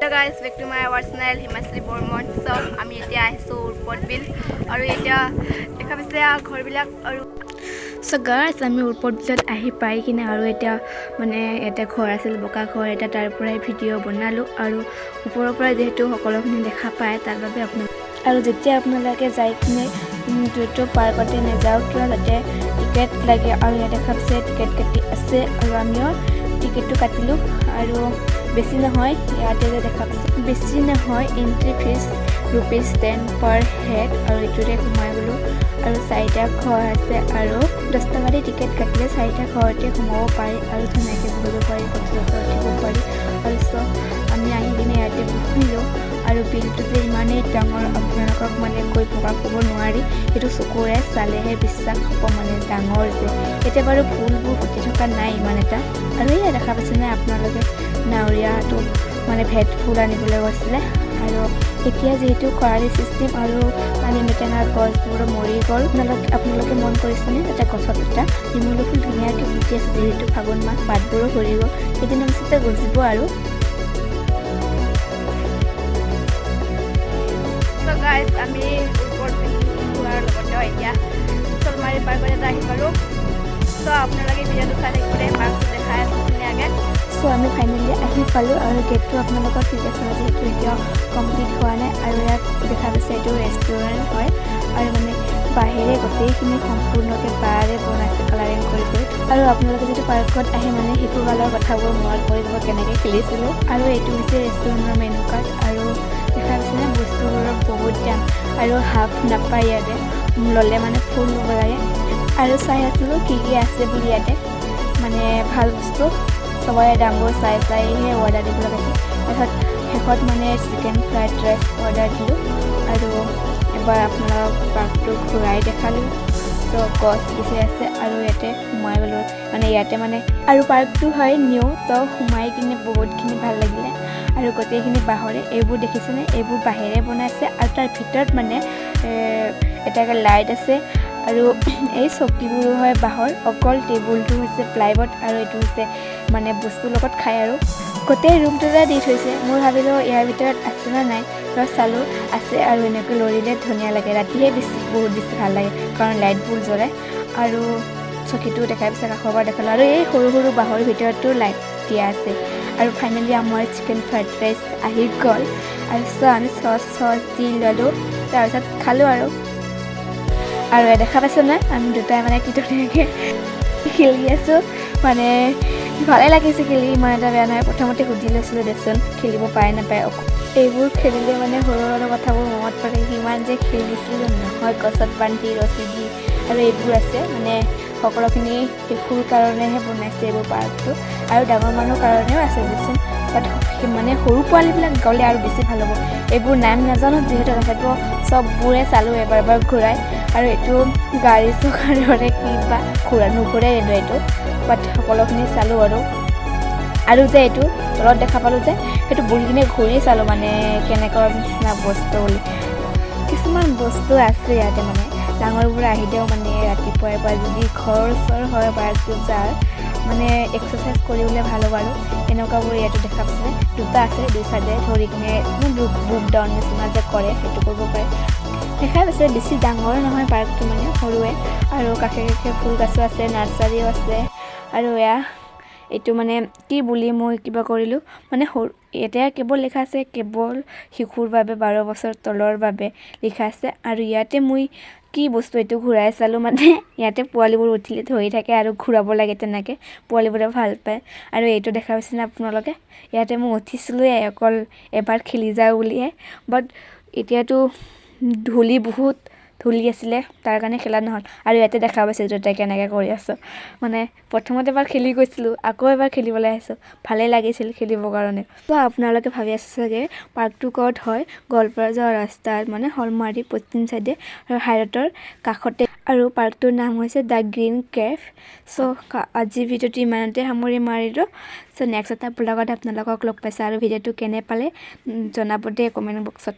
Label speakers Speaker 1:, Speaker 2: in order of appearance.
Speaker 1: Hello guys, back to my our channel Himachali Bormon. So আমি এতিয়া আহিছো উৰপট বিল আৰু এতিয়া দেখা পাইছে ঘৰ বিলাক আৰু সো গাইস আমি উৰপট বিলত আহি পাই কিনে আৰু এতিয়া মানে এটা ঘৰ আছিল বকা ঘৰ এটা তাৰ পৰাই ভিডিও বনালো আৰু ওপৰৰ পৰা যেহেতু সকলোখিনি দেখা পায় তাৰ বাবে আপোনাক আৰু যেতিয়া আপোনালোকে যাই কিনে দুটো পাৰ্কতে নেযাও কিয় যাতে টিকেট লাগে আৰু ইয়াত দেখা পাইছে টিকেট কাটি আছে আৰু আমিও টিকেটটো কাটিলো আৰু বেছি নহয় ইয়াতে দেখা পাইছে বেছি নহয় এন্ট্ৰি ফিজ ₹10 per head আৰু এটোৰে সোমাই গলো আৰু চাৰিটা ঘৰ আছে আৰু 10 টকা দি টিকেট কাটিলে চাৰিটা ঘৰতে সোমাব পাৰি আৰু ধুনীয়াকৈ বহিব পাৰি পছন্দ উঠিব পাৰি আৰু সো আমি আহি কিনে ইয়াতে বহিলো আৰু বিলটো যে ইমানেই ডাঙৰ আপোনালোকক মানে কৈ প্ৰকাশ কৰিব নোৱাৰি সেইটো চকুৰে চালেহে বিশ্বাস হ'ব মানে ডাঙৰ যে এতিয়া বাৰু ফুলবোৰ ফুটি থকা নাই ইমান এটা আৰু এই দেখা পাইছেনে আপোনালোকে নাৱৰীয়াটো মানে ভেট ফুল আনিবলৈ গৈছিলে আৰু এতিয়া যেহেতু খৰালি চিষ্টেম আৰু পানী মেটেঙা গছবোৰ মৰি গ'ল আপোনালোকে মন কৰিছেনে এটা গছত এটা শিমলু ফুল ধুনীয়াকৈ ফুটি আছে যেহেতু ফাগুন মাহ পাতবোৰো সৰি গ'ল এদিন পিছতে গজিব আৰু গাইজ আমি উৰপট বিলৰ লগতে এতিয়া চলমাৰী পাৰ্কত এটা আহি পালোঁ সো আপোনালোকে ভিডিঅ'টো চাই থাকিলে পাৰ্কটো দেখাই আছোঁ ধুনীয়াকৈ সো আমি ফাইনেলি আহি পালোঁ আৰু গেটটো আপোনালোকৰ ঠিক আছে যিহেতু এতিয়াও কমপ্লিট হোৱা নাই আৰু ইয়াত দেখা পাইছে এইটো ৰেষ্টুৰেণ্ট হয় আৰু মানে বাহিৰে গোটেইখিনি সম্পূৰ্ণকৈ বাৰে বনাইছে কালাৰিং কৰি আৰু আপোনালোকে যদি পাৰ্কত আহে মানে শিশুকালৰ কথাবোৰ মনত কৰি দিব কেনেকৈ খেলিছিলোঁ আৰু এইটো হৈছে ৰেষ্টুৰেণ্টৰ মেনু কাৰ্ড আৰু দেখা পাইছেনে বস্তুবোৰৰ বহুত দাম আৰু হাফ নাপায় ইয়াতে ল'লে মানে ফুল ল'ব লাগে আৰু চাই আছিলোঁ কি আছে বুলি ইয়াতে মানে ভাল বস্তু চবৰে দামবোৰ চাইহে অৰ্ডাৰ দিব লাগে তাৰপিছত শেষত মানে চিকেন ফ্ৰাইড ৰাইচ অৰ্ডাৰ দিলোঁ আৰু এবাৰ আপোনালোকক পাৰ্কটো ঘূৰাই দেখালোঁ তো গছ বেছি আছে আৰু ইয়াতে সোমাই গ'লোঁ মানে ইয়াতে মানে আৰু পাৰ্কটো হয় নিউ তো সোমাই কিনে বহুতখিনি ভাল লাগিলে আৰু গোটেইখিনি বাঁহৰে এইবোৰ দেখিছেনে এইবোৰ বাঁহেৰে বনাইছে আৰু তাৰ ভিতৰত মানে এটা লাইট আছে আৰু এই চকীবোৰো হয় বাঁহৰ অকল টেবুলটো হৈছে প্লাইবৰ্ড আৰু এইটো হৈছে মানে বস্তুৰ লগত খায় আৰু গোটেই ৰুমটোতে দি থৈছে মই ভাবিলোঁ ইয়াৰ ভিতৰত আছে নে নাই তো চালোঁ আছে আৰু এনেকৈ লৰিলে ধুনীয়া লাগে ৰাতিহে বহুত বেছি ভাল লাগে কাৰণ লাইটবোৰ জ্বলে আৰু চকীটো দেখাই পিছে কাষৰ পৰা দেখালোঁ আৰু এই সৰু সৰু বাঁহৰ ভিতৰতো লাইট দিয়া আছে আৰু ফাইনেলি আমাৰ চিকেন ফ্ৰাইড ৰাইচ আহি গ'ল আৰু আমি চচ দি ল'লোঁ তাৰপিছত খালোঁ আৰু দেখা পাইছেনে আমি দুটাই মানে কি ধুনীয়াকৈ খেলি আছোঁ মানে ভালেই লাগিছে খেলি ইমান এটা বেয়া নহয় প্ৰথমতে সুধি লৈছিলোঁ দেচোন খেলিব পাৰে নাপায় এইবোৰ খেলিলে মানে সৰু সৰু কথাবোৰ মনত পৰে সিমান যে খেলিছিলোঁ নহয় গছত বান্ধি ৰছী দি আৰু এইবোৰ আছে মানে সকলোখিনি শিশুৰ কাৰণেহে বনাইছে এইবোৰ পাৰ্কটো আৰু ডাঙৰ মানুহৰ কাৰণেও আছে দেচোন বাট মানে সৰু পোৱালীবিলাক গ'লে আৰু বেছি ভাল হ'ব এইবোৰ নাম নাজানো যিহেতু তথাপিও চববোৰে চালোঁ এবাৰ ঘূৰাই আৰু এইটো গাড়ী চকাৰে কিবা নুঘূৰাই এইটো বাট সকলোখিনি চালোঁ আৰু যে এইটো তলত দেখা পালোঁ যে সেইটো বহি কিনে ঘূৰি চালোঁ মানে কেনেকুৱা নিচিনা বস্তু বুলি কিছুমান বস্তু আছে ইয়াতে মানে ডাঙৰবোৰ আহিলেও মানে ৰাতিপুৱাই পৰা যদি ঘৰ ওচৰ হয় পাৰ্কটো যাৰ মানে এক্সাৰচাইজ কৰিবলৈ ভাল হ'ব আৰু এনেকুৱাবোৰ ইয়াতো দেখা পাইছে দুটা আছে দুই চাইডে ধৰি কিনে বুক ডাউন নিচিনা যে কৰে সেইটো কৰিব পাৰে দেখা পাইছে বেছি ডাঙৰ নহয় পাৰ্কটো মানে সৰুৱে আৰু কাষে কাষে ফুল গছো আছে নাৰ্চাৰীও আছে আৰু এইটো মানে কি বুলি মই কিবা কৰিলোঁ মানে এতিয়া কেৱল লিখা আছে কেৱল শিশুৰ বাবে 12 বছৰ তলৰ বাবে লিখা আছে আৰু ইয়াতে মই কি বস্তু এইটো ঘূৰাই চালোঁ মানে ইয়াতে পোৱালিবোৰ উঠিলে ধৰি থাকে আৰু ঘূৰাব লাগে তেনেকৈ পোৱালিবোৰে ভাল পায় আৰু এইটো দেখা পাইছেনে আপোনালোকে ইয়াতে মই উঠিছিলোঁ অকল এবাৰ খেলি যাওঁ বুলিহে বাট এতিয়াতো বহুত ধূলি আছিলে তাৰ কাৰণে খেলা নহ'ল আৰু ইয়াতে দেখা পাইছে দুটাই কেনেকৈ কৰি আছোঁ মানে প্ৰথমতে এবাৰ খেলি গৈছিলোঁ আকৌ এবাৰ খেলিবলৈ আহিছোঁ ভালেই লাগিছিল খেলিবৰ কাৰণে তো আপোনালোকে ভাবি আছে চাগে পাৰ্কটো ক'ত হয় গোৱালপাৰা যোৱা ৰাস্তাত মানে হলমাৰী পশ্চিম চাইডে আৰু হাইৰডৰ কাষতে আৰু পাৰ্কটোৰ নাম হৈছে দ্য গ্ৰীণ কেফ চ' আজি ভিডিঅ'টো ইমানতে সামৰি মাৰিলোঁ চ' নেক্সট এটা ব্লগত আপোনালোকক লগ পাইছোঁ আৰু ভিডিঅ'টো কেনে পালে জনাব দেই কমেণ্ট বক্সত